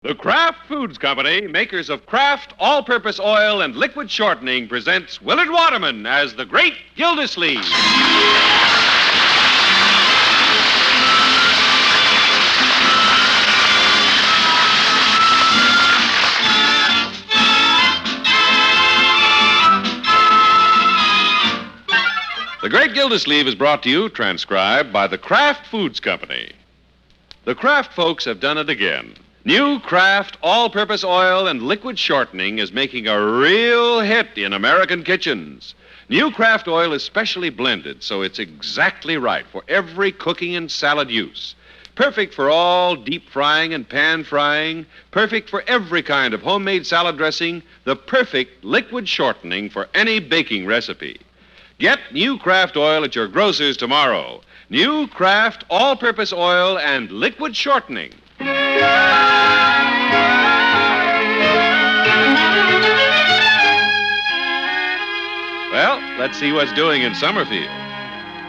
The Kraft Foods Company, makers of Kraft all-purpose oil and liquid shortening, presents Willard Waterman as the Great Gildersleeve. The Great Gildersleeve is brought to you, transcribed by the Kraft Foods Company. The Kraft folks have done it again. New Kraft all-purpose oil and liquid shortening is making a real hit in American kitchens. New Kraft oil is specially blended, so it's exactly right for every cooking and salad use. Perfect for all deep frying and pan frying. Perfect for every kind of homemade salad dressing. The perfect liquid shortening for any baking recipe. Get New Kraft oil at your grocer's tomorrow. New Kraft all-purpose oil and liquid shortening. Well, let's see what's doing in Summerfield.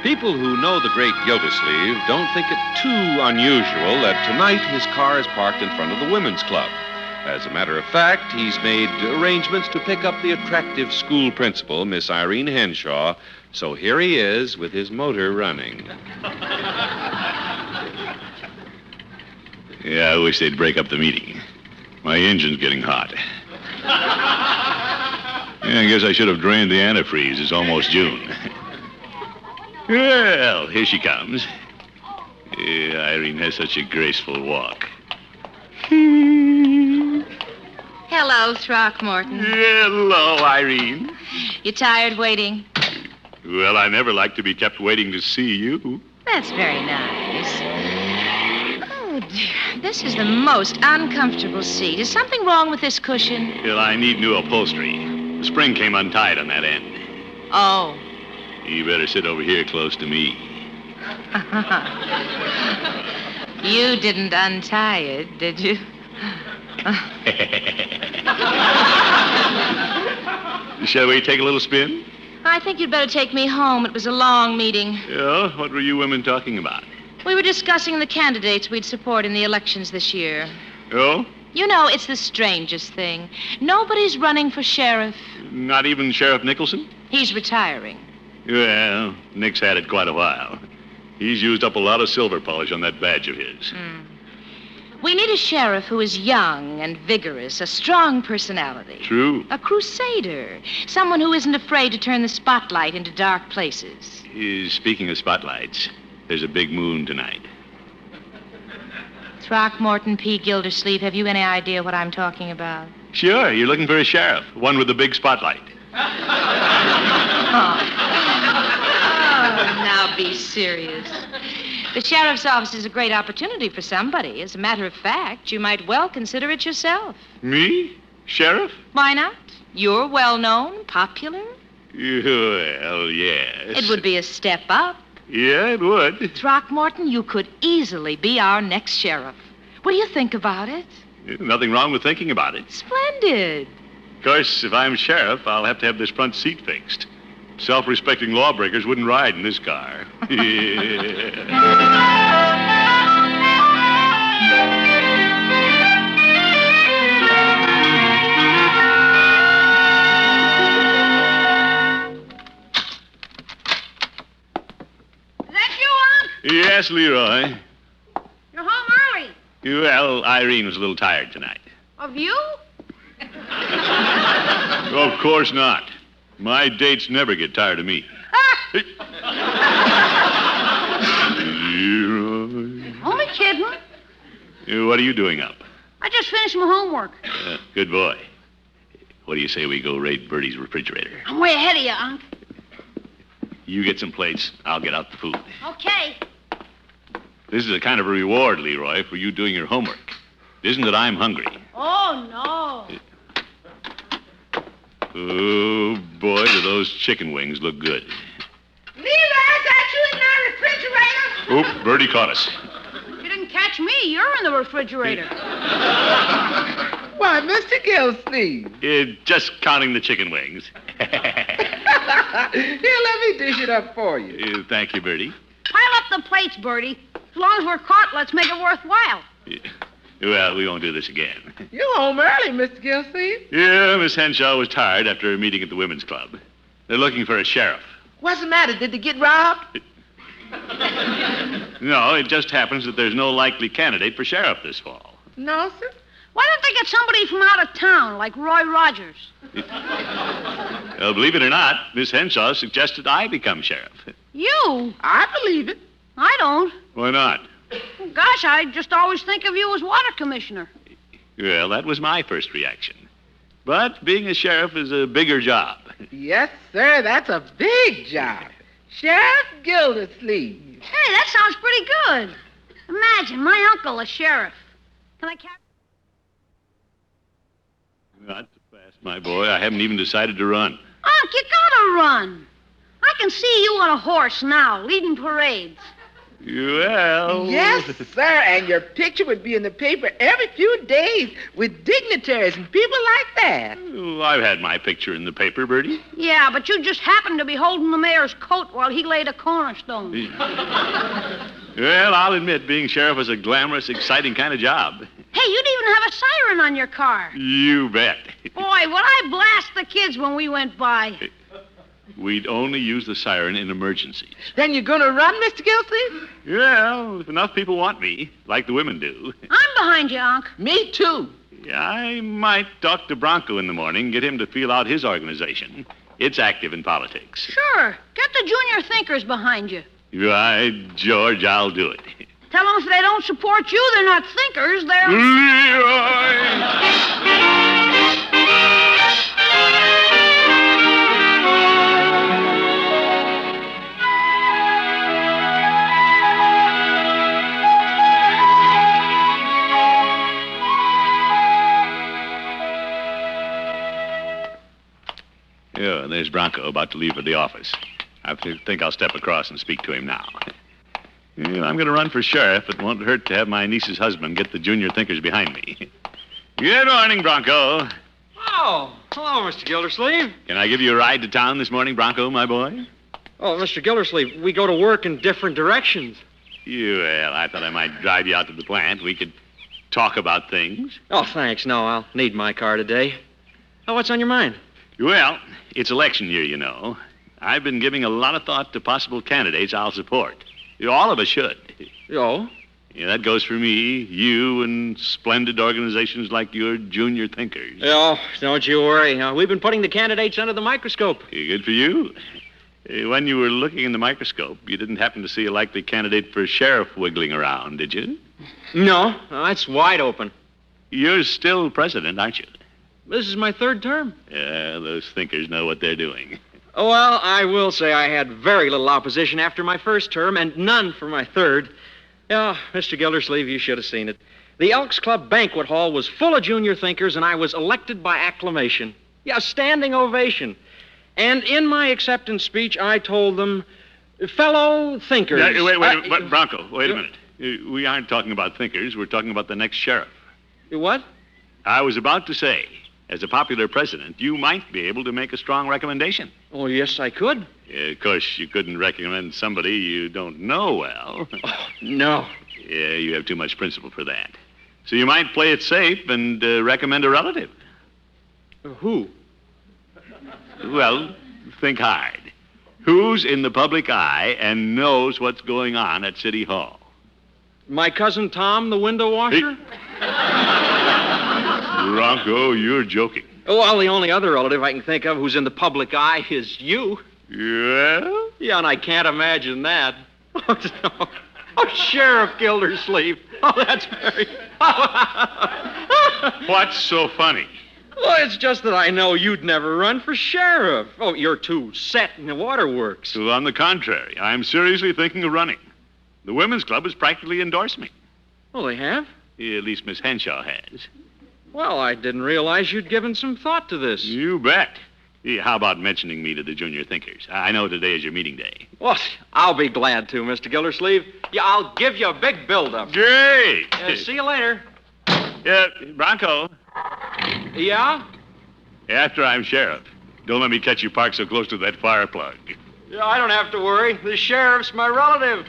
People who know the Great Gildersleeve don't think it too unusual that tonight his car is parked in front of the Women's Club. As a matter of fact, he's made arrangements to pick up the attractive school principal, Miss Irene Henshaw, so here he is with his motor running. Yeah, I wish they'd break up the meeting. My engine's getting hot. Yeah, I guess I should have drained the antifreeze. It's almost June. Well, here she comes. Yeah, Irene has such a graceful walk. Hello, Throckmorton. Hello, Irene. You tired waiting? Well, I never like to be kept waiting to see you. That's very nice. Oh, dear. This is the most uncomfortable seat. Is something wrong with this cushion? Well, I need new upholstery. The spring came untied on that end. Oh. You better sit over here close to me. You didn't untie it, did you? Shall we take a little spin? I think you'd better take me home. It was a long meeting. Yeah, what were you women talking about? We were discussing the candidates we'd support in the elections this year. Oh? You know, it's the strangest thing. Nobody's running for sheriff. Not even Sheriff Nicholson? He's retiring. Well, Nick's had it quite a while. He's used up a lot of silver polish on that badge of his. We need a sheriff who is young and vigorous, a strong personality. True. A crusader. Someone who isn't afraid to turn the spotlight into dark places. Speaking of spotlights, there's a big moon tonight. Throckmorton P. Gildersleeve, have you any idea what I'm talking about? Sure, you're looking for a sheriff, one with the big spotlight. Now be serious. The sheriff's office is a great opportunity for somebody. As a matter of fact, you might well consider it yourself. Me? Sheriff? Why not? You're well-known, popular. Well, yes. It would be a step up. Yeah, it would. Throckmorton, you could easily be our next sheriff. What do you think about it? Nothing wrong with thinking about it. Splendid. Of course, if I'm sheriff, I'll have to have this front seat fixed. Self-respecting lawbreakers wouldn't ride in this car. Yes, Leroy. You're home early. Well, Irene was a little tired tonight. Of you? Of course not. My dates never get tired of me. Leroy. Only kidding. What are you doing up? I just finished my homework. Good boy. What do you say we go raid Bertie's refrigerator? I'm way ahead of you, Unc. You get some plates. I'll get out the food. Okay. This is a kind of a reward, Leroy, for you doing your homework. It isn't that I'm hungry. Oh, no. Oh, boy, do those chicken wings look good. Levi, is that you in that refrigerator? Oop, Bertie caught us. You didn't catch me. You're in the refrigerator. Why, Mr. Gildersleeve. Just counting the chicken wings. Here, let me dish it up for you. Thank you, Bertie. Pile up the plates, Bertie. As long as we're caught, let's make it worthwhile. Well, we won't do this again. You're home early, Mr. Gilsleeve. Yeah, Miss Henshaw was tired after a meeting at the women's club. They're looking for a sheriff. What's the matter? Did they get robbed? No, it just happens that there's no likely candidate for sheriff this fall. No, sir. Why don't they get somebody from out of town, like Roy Rogers? Well, believe it or not, Miss Henshaw suggested I become sheriff. You? I believe it. I don't. Why not? Gosh, I just always think of you as water commissioner. Well, that was my first reaction. But being a sheriff is a bigger job. Yes, sir. That's a big job. Sheriff Gildersleeve. Hey, that sounds pretty good. Imagine my uncle a sheriff. Can I carry... Not too fast, my boy. I haven't even decided to run. Unc, you gotta run. I can see you on a horse now, leading parades. Well... Yes, sir. And your picture would be in the paper every few days with dignitaries and people like that. Oh, I've had my picture in the paper, Bertie. Yeah, but you just happened to be holding the mayor's coat while he laid a cornerstone. Well, I'll admit being sheriff is a glamorous, exciting kind of job. Hey, you'd even have a siren on your car. You bet. Boy, would I blast the kids when we went by. We'd only use the siren in emergencies. Then you're going to run, Mr. Gilsleeve? Well, if enough people want me, like the women do, I'm behind you, Unc. Me too. I might talk to Bronco in the morning, get him to feel out his organization. It's active in politics. Sure. Get the junior thinkers behind you. Right, George, I'll do it. Tell them if they don't support you, they're not thinkers, they're... Yeah, there's Bronco about to leave for the office. I think I'll step across and speak to him now. Yeah, I'm going to run for sheriff. It won't hurt to have my niece's husband get the junior thinkers behind me. Good morning, Bronco. Oh, hello, Mr. Gildersleeve. Can I give you a ride to town this morning, Bronco, my boy? Oh, Mr. Gildersleeve, we go to work in different directions. Well, I thought I might drive you out to the plant. We could talk about things. Oh, thanks. No, I'll need my car today. Oh, what's on your mind? Well, it's election year, you know. I've been giving a lot of thought to possible candidates I'll support. All of us should. Oh? Yeah, that goes for me, you, and splendid organizations like your junior thinkers. Oh, don't you worry. We've been putting the candidates under the microscope. Good for you. When you were looking in the microscope, you didn't happen to see a likely candidate for sheriff wiggling around, did you? No, that's wide open. You're still president, aren't you? This is my third term. Yeah, those thinkers know what they're doing. Well, I will say I had very little opposition after my first term and none for my third. Yeah, Mr. Gildersleeve, you should have seen it. The Elks Club banquet hall was full of junior thinkers, and I was elected by acclamation. Yeah, standing ovation. And in my acceptance speech, I told them, fellow thinkers... Wait, Bronco, wait a minute. We aren't talking about thinkers. We're talking about the next sheriff. What? I was about to say, as a popular president, you might be able to make a strong recommendation. Oh, yes, I could. Of course, you couldn't recommend somebody you don't know well. Oh, no. Yeah, you have too much principle for that. So you might play it safe and recommend a relative. Who? Well, think hard. Who's in the public eye and knows what's going on at City Hall? My cousin Tom, the window washer? Bronco, you're joking. Oh, well, the only other relative I can think of who's in the public eye is you. Yeah? Yeah, and I can't imagine that. Oh, no. Oh, Sheriff Gildersleeve. Oh, that's very... What's so funny? Well, it's just that I know you'd never run for sheriff. Oh, you're too set in the waterworks. Well, on the contrary, I'm seriously thinking of running. The Women's Club has practically endorsed me. Oh, they have? Yeah, at least Miss Henshaw has. Well, I didn't realize you'd given some thought to this. You bet. Yeah, how about mentioning me to the junior thinkers? I know today is your meeting day. Well, I'll be glad to, Mr. Gildersleeve. Yeah, I'll give you a big build-up. Great. See you later. Yeah, Bronco, Yeah? after I'm sheriff, don't let me catch you parked so close to that fire plug. Yeah, I don't have to worry. The sheriff's my relative.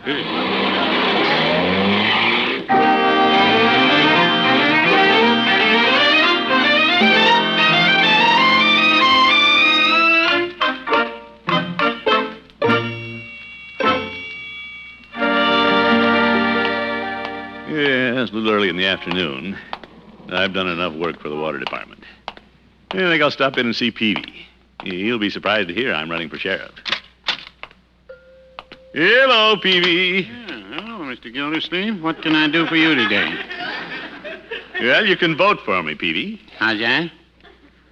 Yeah, it's a little early in the afternoon. I've done enough work for the water department. I think I'll stop in and see Peavy. He'll be surprised to hear I'm running for sheriff. Hello, Peavy. Hello, Mr. Gildersleeve. What can I do for you today? Well, you can vote for me, Peavy. How's that?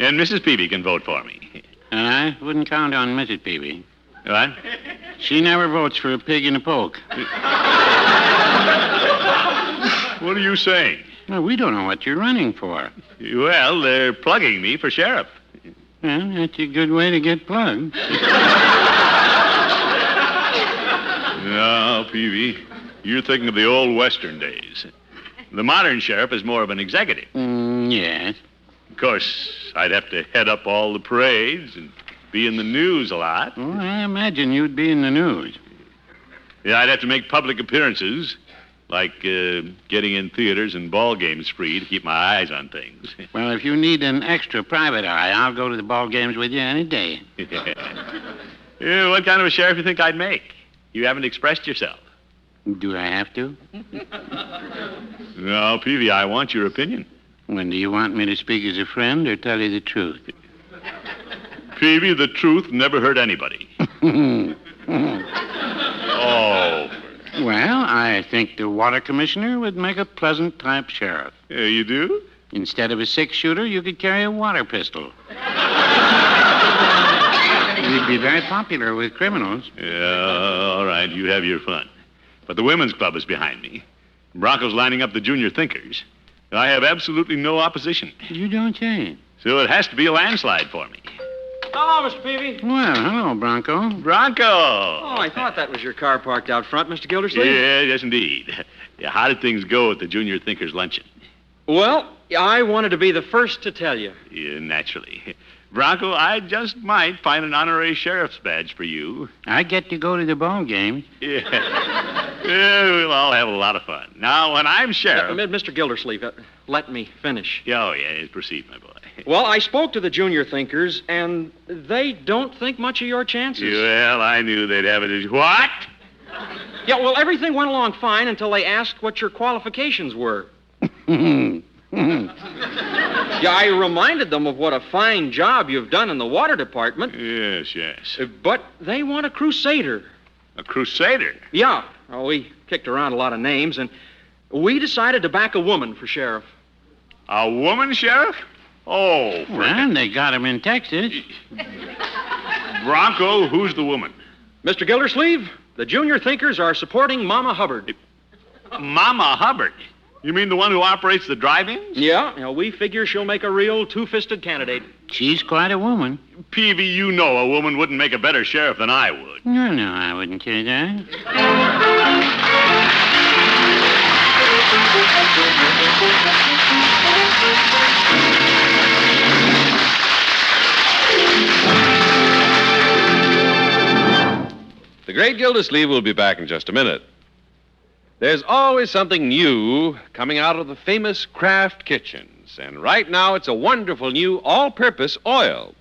And Mrs. Peavy can vote for me. I wouldn't count on Mrs. Peavy. What? She never votes for a pig in a poke. What are you saying? Well, we don't know what you're running for. Well, they're plugging me for sheriff. Well, that's a good way to get plugged. No, Peavy, you're thinking of the old Western days. The modern sheriff is more of an executive. Yes. Of course, I'd have to head up all the parades and be in the news a lot. Well, I imagine you'd be in the news. Yeah, I'd have to make public appearances, like getting in theaters and ball games free to keep my eyes on things. Well, if you need an extra private eye, I'll go to the ball games with you any day. Yeah, what kind of a sheriff do you think I'd make? You haven't expressed yourself. Do I have to? No, Peavy, I want your opinion. When do you want me to speak as a friend or tell you the truth? Peavy, the truth never hurt anybody. Oh. Well, I think the water commissioner would make a pleasant type sheriff. Yeah, you do? Instead of a six-shooter, you could carry a water pistol. You'd be very popular with criminals. Yeah, all right, you have your fun. But the women's club is behind me. Bronco's lining up the junior thinkers. I have absolutely no opposition. You don't say. So it has to be a landslide for me. Hello, Mr. Peavy. Well, hello, Bronco. Bronco! Oh, I thought that was your car parked out front, Mr. Gildersleeve. Yeah, yes, indeed. Yeah, how did things go at the junior thinkers luncheon? Well, I wanted to be the first to tell you. Yeah, naturally. Bronco, I just might find an honorary sheriff's badge for you. I get to go to the ball games. Yeah. Yeah, we'll all have a lot of fun. Now, when I'm sheriff... Mr. Gildersleeve, let me finish. Oh, yeah, proceed, my boy. Well, I spoke to the junior thinkers, and they don't think much of your chances. Well, I knew they'd have it as... What? Yeah, well, everything went along fine until they asked what your qualifications were. Yeah, I reminded them of what a fine job you've done in the water department. Yes, yes. But they want a crusader. A crusader? Yeah. Well, we kicked around a lot of names, and we decided to back a woman for sheriff. A woman, Sheriff? Oh. Well, they got him in Texas. Bronco, who's the woman? Mr. Gildersleeve, the junior thinkers are supporting Mama Hubbard. Mama Hubbard? You mean the one who operates the drive-ins? Yeah, we figure she'll make a real two-fisted candidate. She's quite a woman. Peavy, you know a woman wouldn't make a better sheriff than I would. No, I wouldn't say that. The great Gildersleeve will be back in just a minute. There's always something new coming out of the famous Kraft kitchens, and right now it's a wonderful new all-purpose oil.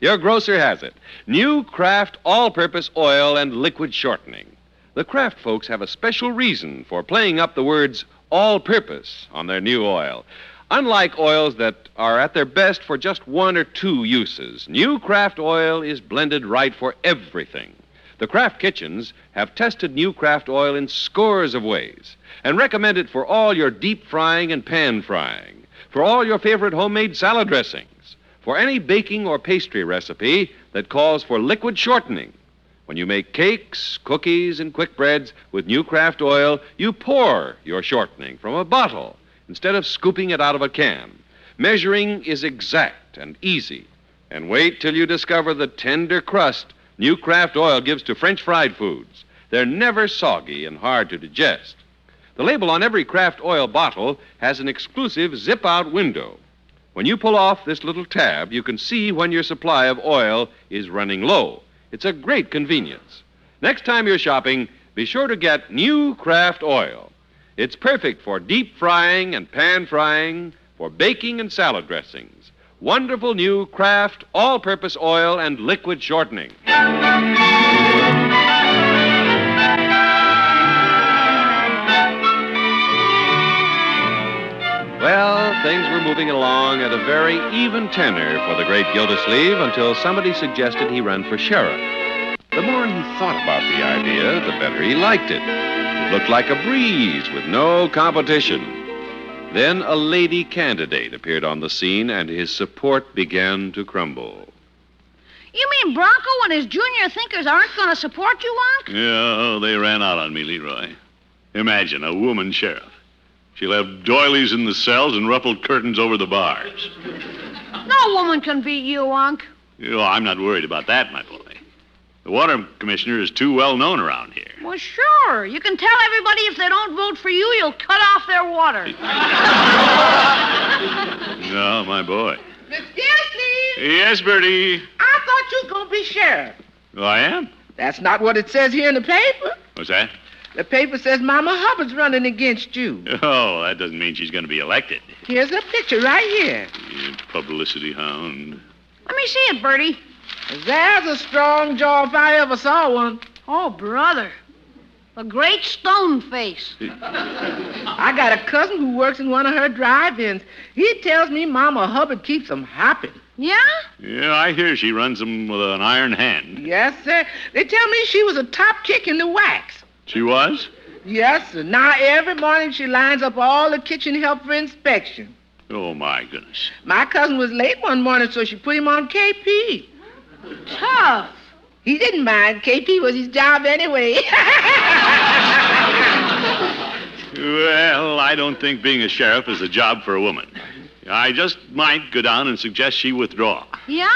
Your grocer has it. New Kraft all-purpose oil and liquid shortening. The Kraft folks have a special reason for playing up the words all-purpose on their new oil. Unlike oils that are at their best for just one or two uses, new Kraft oil is blended right for everything. The Kraft kitchens have tested new Kraft oil in scores of ways and recommend it for all your deep frying and pan frying, for all your favorite homemade salad dressings, for any baking or pastry recipe that calls for liquid shortening. When you make cakes, cookies, and quick breads with new Kraft oil, you pour your shortening from a bottle instead of scooping it out of a can. Measuring is exact and easy. And wait till you discover the tender crust new Kraft oil gives to French fried foods. They're never soggy and hard to digest. The label on every Kraft oil bottle has an exclusive zip-out window. When you pull off this little tab, you can see when your supply of oil is running low. It's a great convenience. Next time you're shopping, be sure to get new Kraft oil. It's perfect for deep frying and pan frying, for baking and salad dressings. Wonderful new Kraft all-purpose oil and liquid shortening. things were moving along at a very even tenor for the great Gildersleeve until somebody suggested he run for sheriff. The more he thought about the idea, the better he liked it. It looked like a breeze with no competition. Then a lady candidate appeared on the scene, and his support began to crumble. You mean Bronco and his junior thinkers aren't going to support you, Unc? Yeah, they ran out on me, Leroy. Imagine a woman sheriff. She'll have doilies in the cells and ruffled curtains over the bars. No woman can beat you, Unc. I'm not worried about that, my boy. The water commissioner is too well known around here. Well, sure. You can tell everybody if they don't vote for you, you'll cut off their water. No, my boy. Miss Gildersleeve, Yes, Bertie. I thought you was going to be sheriff. Oh, I am? That's not what it says here in the paper. What's that? The paper says Mama Hubbard's running against you. Oh, that doesn't mean she's going to be elected. Here's her picture right here. You publicity hound. Let me see it, Bertie. There's a strong jaw if I ever saw one. Oh, brother. A great stone face. I got a cousin who works in one of her drive-ins. He tells me Mama Hubbard keeps them hopping. Yeah? Yeah, I hear she runs them with an iron hand. Yes, sir. They tell me she was a top kick in the wax. She was? Yes, sir. Now every morning she lines up all the kitchen help for inspection. Oh, my goodness. My cousin was late one morning, so she put him on KP. Tough. He didn't mind. KP was his job anyway. Well, I don't think being a sheriff is a job for a woman. I just might go down and suggest she withdraw. Yeah?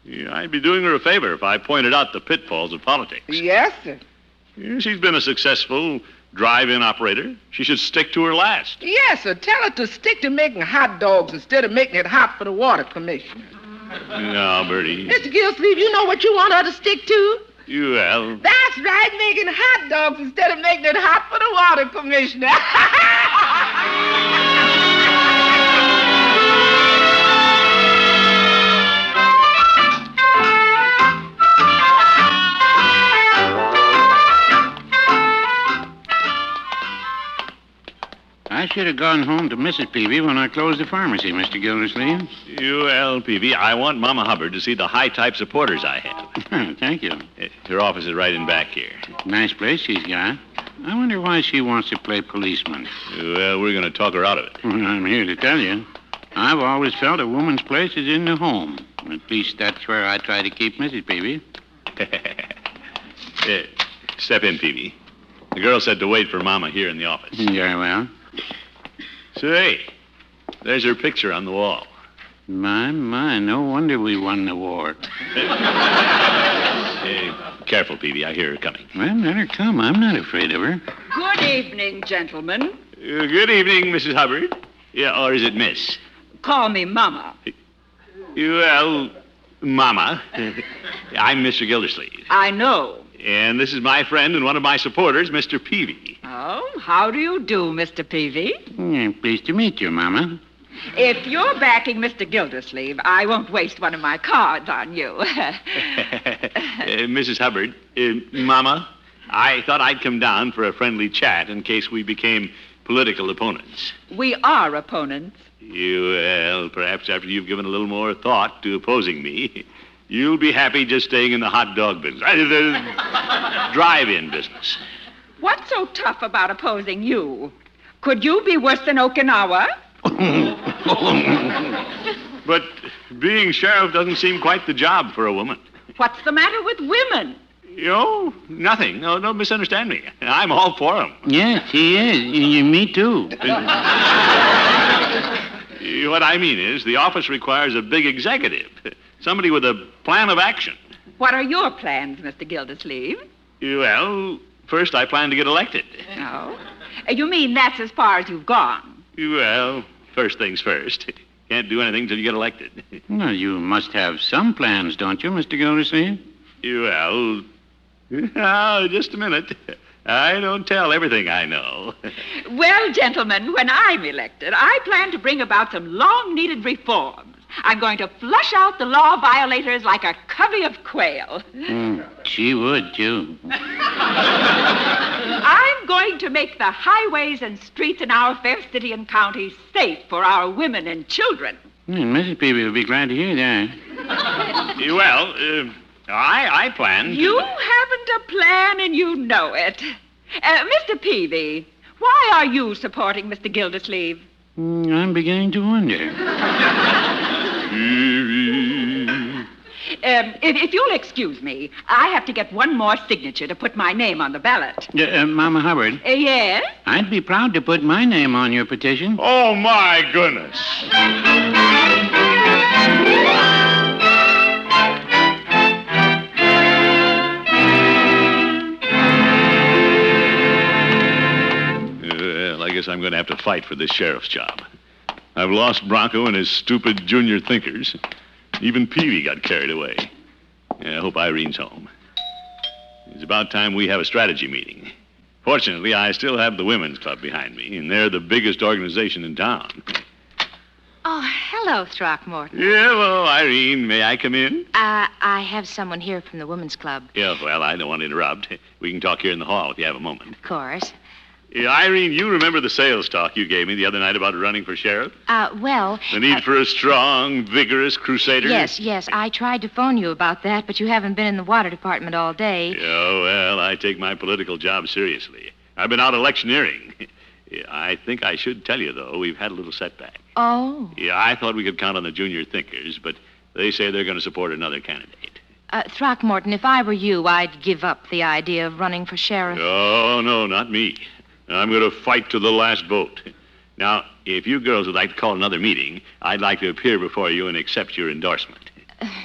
Yeah, I'd be doing her a favor if I pointed out the pitfalls of politics. Yes, sir. Yeah, she's been a successful drive-in operator. She should stick to her last. Yes, sir. Tell her to stick to making hot dogs instead of making it hot for the water commissioner. No, Bertie. Mr. Gildersleeve, you know what you want her to stick to? Well, That's right, making hot dogs instead of making it hot for the water commissioner. I should have gone home to Mrs. Peavy when I closed the pharmacy, Mr. Gildersleeve. PV, I want Mama Hubbard to see the high-type supporters I have. Thank you. Her office is right in back here. Nice place she's got. I wonder why she wants to play policeman. Well, we're going to talk her out of it. I'm here to tell you. I've always felt a woman's place is in the home. At least that's where I try to keep Mrs. Peavy. Step in, PV. The girl said to wait for Mama here in the office. Very well. Say, there's her picture on the wall. My, no wonder we won the war. Careful, PV. I hear her coming. Well, let her come. I'm not afraid of her. Good evening, gentlemen. Good evening, Mrs. Hubbard. Yeah, or is it Miss? Call me Mama. Well, Mama, I'm Mr. Gildersleeve. I know. And this is my friend and one of my supporters, Mr. Peavy. Oh, how do you do, Mr. Peavy? Pleased to meet you, Mama. If you're backing Mr. Gildersleeve, I won't waste one of my cards on you. Mrs. Hubbard, Mama, I thought I'd come down for a friendly chat in case we became political opponents. We are opponents. Well, perhaps after you've given a little more thought to opposing me, you'll be happy just staying in the hot dog business. The drive-in business. What's so tough about opposing you? Could you be worse than Okinawa? But being sheriff doesn't seem quite the job for a woman. What's the matter with women? Nothing. No, don't misunderstand me. I'm all for them. Yes, he is. Me too. What I mean is, the office requires a big executive. Somebody with a plan of action. What are your plans, Mr. Gildersleeve? Well, first I plan to get elected. Oh? You mean that's as far as you've gone? Well, first things first. Can't do anything till you get elected. Well, you must have some plans, don't you, Mr. Gildersleeve? Well, now, just a minute. I don't tell everything I know. Well, gentlemen, when I'm elected, I plan to bring about some long-needed reforms. I'm going to flush out the law violators like a covey of quail. She would, too. I'm I'm going to make the highways and streets in our fair city and county safe for our women and children. Mrs. Peavy will be glad to hear that. Well, I planned. You haven't a plan, and you know it. Mr. Peavy, why are you supporting Mr. Gildersleeve? I'm beginning to wonder. If you'll excuse me, I have to get one more signature to put my name on the ballot. Mama Hubbard, Yes? I'd be proud to put my name on your petition. Oh, my goodness. Well, I guess I'm going to have to fight for this sheriff's job. I've lost Bronco and his stupid junior thinkers. Even Peavy got carried away. I hope Irene's home. It's about time we have a strategy meeting. Fortunately, I still have the women's club behind me, and they're the biggest organization in town. Oh, hello, Throckmorton. Hello, Irene. May I come in? I have someone here from the women's club. Yeah, well, I don't want to interrupt. We can talk here in the hall if you have a moment. Of course. Irene, you remember the sales talk you gave me the other night about running for sheriff? Well... The need for a strong, vigorous crusader? Yes. I tried to phone you about that, but you haven't been in the water department all day. Yeah, well, I take my political job seriously. I've been out electioneering. I think I should tell you, though, we've had a little setback. Oh. Yeah, I thought we could count on the junior thinkers, but they say they're going to support another candidate. Throckmorton, if I were you, I'd give up the idea of running for sheriff. Oh, no, not me. I'm going to fight to the last vote. Now, if you girls would like to call another meeting, I'd like to appear before you and accept your endorsement.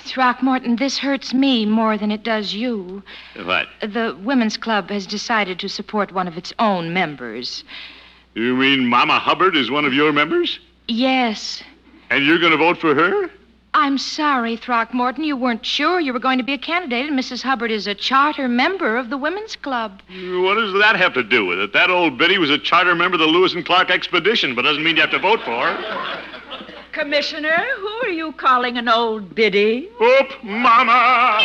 Throckmorton, this hurts me more than it does you. What? The women's club has decided to support one of its own members. You mean Mama Hubbard is one of your members? Yes. And you're going to vote for her? I'm sorry, Throckmorton. You weren't sure you were going to be a candidate, and Mrs. Hubbard is a charter member of the women's club. What does that have to do with it? That old biddy was a charter member of the Lewis and Clark expedition, but doesn't mean you have to vote for her. Commissioner, who are you calling an old biddy? Oop, Mama!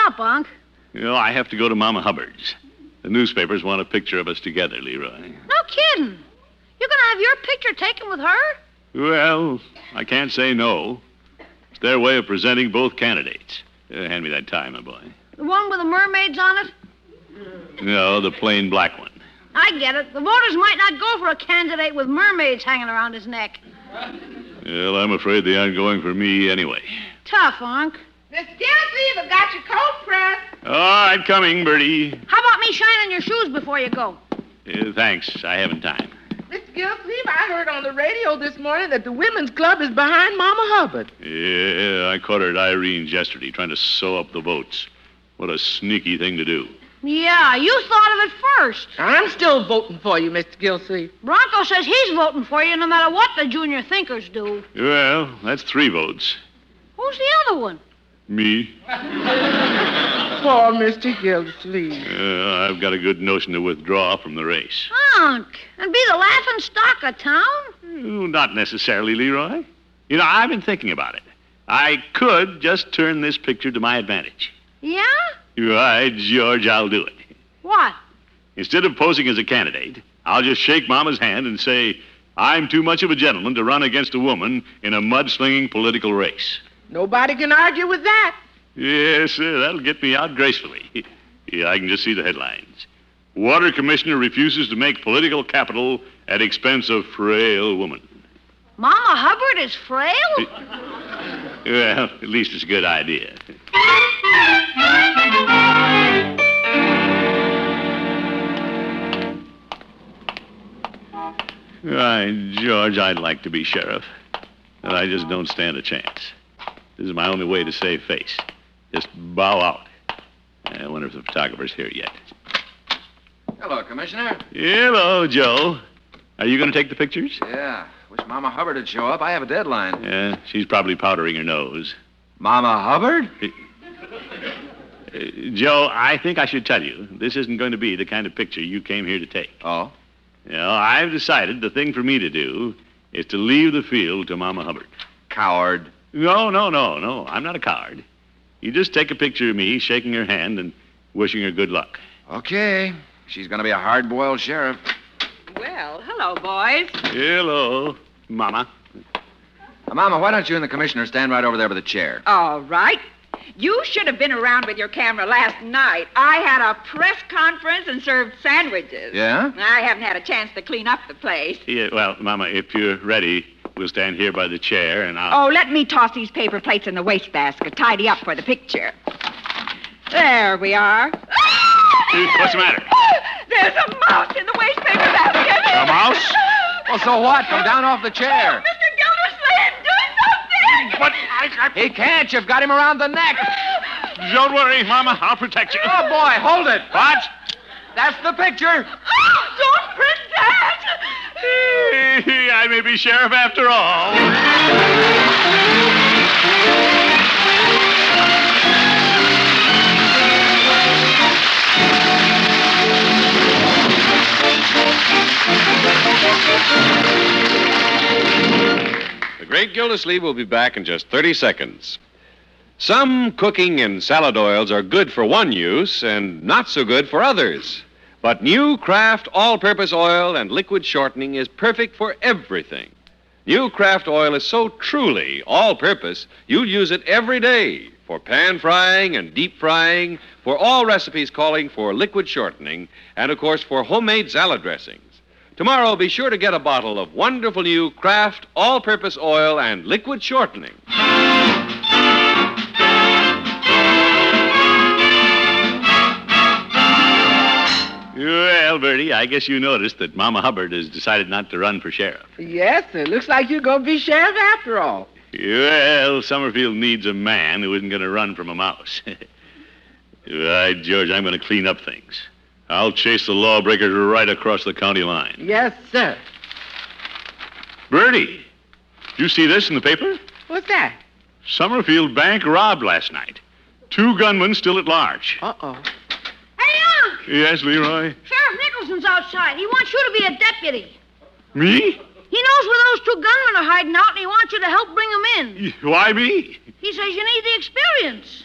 Up, Unc. I have to go to Mama Hubbard's. The newspapers want a picture of us together, Leroy. No kidding. You're going to have your picture taken with her? Well, I can't say no. It's their way of presenting both candidates. Hand me that tie, my boy. The one with the mermaids on it? No, the plain black one. I get it. The voters might not go for a candidate with mermaids hanging around his neck. Well, I'm afraid they aren't going for me anyway. Tough, Unc. Miss Gildersleeve, I got your coat pressed. All right, coming, Bertie. How about me shining your shoes before you go? Thanks. I haven't time. Miss Gildersleeve, I heard on the radio this morning that the women's club is behind Mama Hubbard. Yeah, I caught her at Irene's yesterday trying to sew up the votes. What a sneaky thing to do. Yeah, you thought of it first. I'm still voting for you, Mr. Gildersleeve. Bronco says he's voting for you no matter what the junior thinkers do. Well, that's 3 votes. Who's the other one? Me. Poor Mr. Gildersleeve. I've got a good notion to withdraw from the race. Unc, and be the laughing stock of town? Not necessarily, Leroy. I've been thinking about it. I could just turn this picture to my advantage. Yeah? Right, George, I'll do it. What? Instead of posing as a candidate, I'll just shake Mama's hand and say, I'm too much of a gentleman to run against a woman in a mudslinging political race. Nobody can argue with that. Yes, sir, that'll get me out gracefully. Yeah, I can just see the headlines. Water commissioner refuses to make political capital at expense of frail woman. Mama Hubbard is frail? Well, at least it's a good idea. Right, George, I'd like to be sheriff, but I just don't stand a chance. This is my only way to save face. Just bow out. I wonder if the photographer's here yet. Hello, Commissioner. Hello, Joe. Are you going to take the pictures? Yeah. Wish Mama Hubbard would show up. I have a deadline. Yeah, she's probably powdering her nose. Mama Hubbard? Joe, I think I should tell you, this isn't going to be the kind of picture you came here to take. Oh? I've decided the thing for me to do is to leave the field to Mama Hubbard. Coward. No. I'm not a coward. You just take a picture of me shaking her hand and wishing her good luck. Okay. She's going to be a hard-boiled sheriff. Well, hello, boys. Hello, Mama. Mama, why don't you and the commissioner stand right over there by the chair? All right. You should have been around with your camera last night. I had a press conference and served sandwiches. Yeah? I haven't had a chance to clean up the place. Yeah, well, Mama, if you're ready, we'll stand here by the chair and I'll... Oh, let me toss these paper plates in the wastebasket. Tidy up for the picture. There we are. What's the matter? There's a mouse in the wastepaper basket. A mouse? Well, so what? Come down off the chair. Mr. Gildersleeve, do something! What? He can't. You've got him around the neck. Don't worry, Mama. I'll protect you. Oh, boy, hold it. What? That's the picture. Oh, don't print that! I may be sheriff after all. The Great Gildersleeve will be back in just 30 seconds. Some cooking and salad oils are good for one use and not so good for others. But new Kraft all-purpose oil and liquid shortening is perfect for everything. New Kraft oil is so truly all-purpose, you'll use it every day for pan frying and deep frying, for all recipes calling for liquid shortening, and of course for homemade salad dressings. Tomorrow, be sure to get a bottle of wonderful new Kraft all-purpose oil and liquid shortening. Well, Bertie, I guess you noticed that Mama Hubbard has decided not to run for sheriff. Yes, sir. Looks like you're going to be sheriff after all. Well, Summerfield needs a man who isn't going to run from a mouse. Right, George, I'm going to clean up things. I'll chase the lawbreakers right across the county line. Yes, sir. Bertie, you see this in the paper? What's that? Summerfield Bank robbed last night. 2 gunmen still at large. Uh-oh. Hey, Unc! Yes, Leroy? Sheriff Nicholson's outside. He wants you to be a deputy. Me? He knows where those 2 gunmen are hiding out, and he wants you to help bring them in. Why me? He says you need the experience.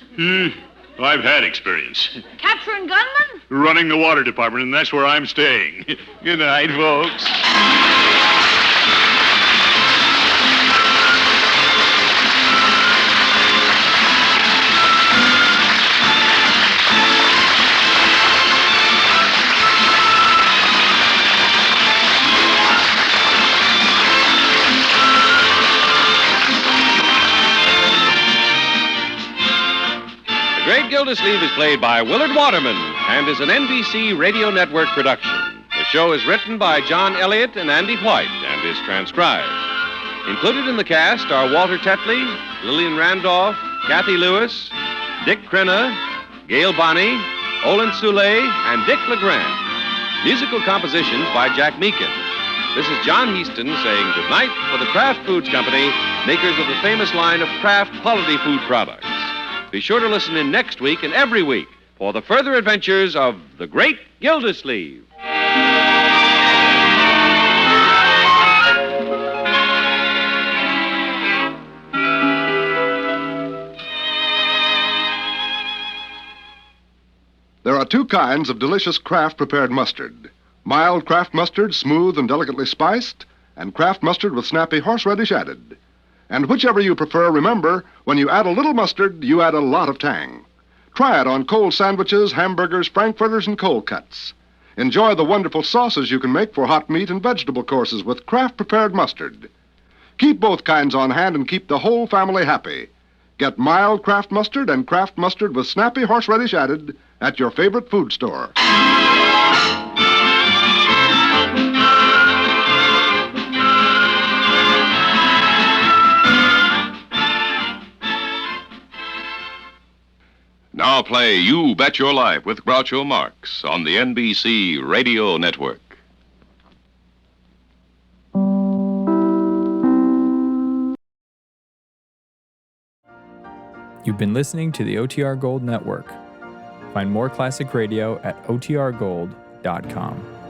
I've had experience. Capturing gunmen? Running the water department, and that's where I'm staying. Good night, folks. The Great Gildersleeve is played by Willard Waterman and is an NBC Radio Network production. The show is written by John Elliott and Andy White and is transcribed. Included in the cast are Walter Tetley, Lillian Randolph, Kathy Lewis, Dick Crenna, Gail Bonney, Olin Soule, and Dick LeGrand. Musical compositions by Jack Meakin. This is John Heaston saying goodnight for the Kraft Foods Company, makers of the famous line of Kraft quality food products. Be sure to listen in next week and every week for the further adventures of the Great Gildersleeve. There are 2 kinds of delicious Kraft prepared mustard. Mild Kraft mustard, smooth and delicately spiced, and Kraft mustard with snappy horseradish added. And whichever you prefer, remember, when you add a little mustard, you add a lot of tang. Try it on cold sandwiches, hamburgers, frankfurters, and cold cuts. Enjoy the wonderful sauces you can make for hot meat and vegetable courses with Kraft prepared mustard. Keep both kinds on hand and keep the whole family happy. Get mild Kraft mustard and Kraft mustard with snappy horseradish added at your favorite food store. Now play You Bet Your Life with Groucho Marx on the NBC Radio Network. You've been listening to the OTR Gold Network. Find more classic radio at otrgold.com.